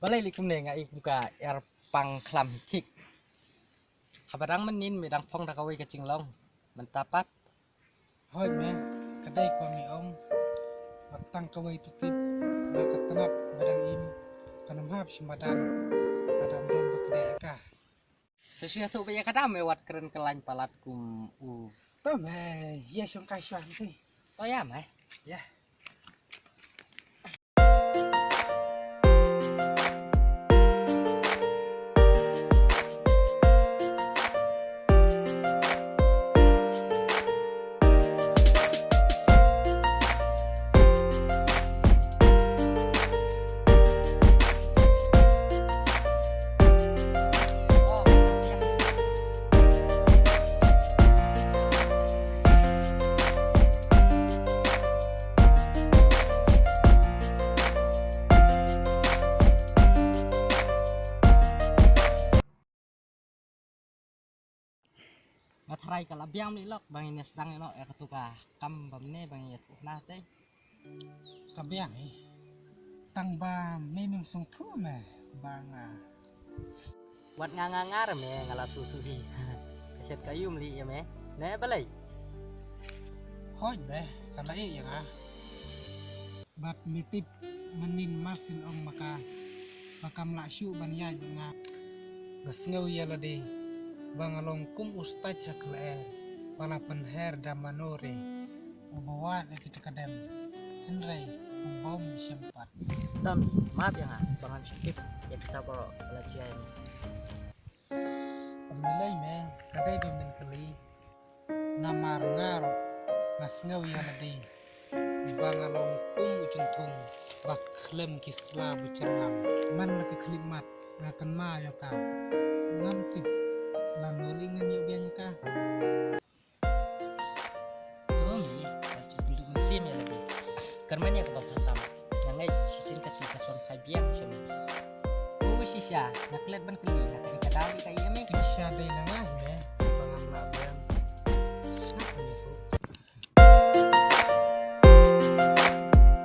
balai likum ne ngai buka er pang klam hik habarang menin medang phong dakawai kacing long mentapat Hoi me, kadai ko mi om matang kawai tutip bakatanap badang im kanam hap simadan badang dom bakdai ka. sesuatu banyak kadam mewat keren kelain palat kum To me, ya song kai swan tu. oh ya mah Ya. matrai kalabiang lilok bang ini sedang ino ya ketuka kam bamne bang ya nah teh Kabiang tang ba memang song tu me banga. buat ngangar me ngala susu hi kaset kayu meli ya me ne balai Hoi me, kana ya ka. Bat mitip menin masin om maka makam laksyu ban ya nga. Gasngau ya lade. Bangalong kum ustad hakle wala penher damanore ubawat kita kadem henry ubom sempat Tom maaf ya nggak bangan skip ya kita bawa pelajaran pemilai me kadai bemin kali namar ngar ngasngau ya lade bangalong kum ujuntung baklem kisla bucerngam man ke klimat ngakan ma ya ka ngamtip lanulingan yuk bianya ka Tommy baca bentuk mesin ya lagi kermanya ke bapak sama yang ngai sisin kasih kasuan habiang sama sisya naklet ban keli nak kadawi kai ame kisah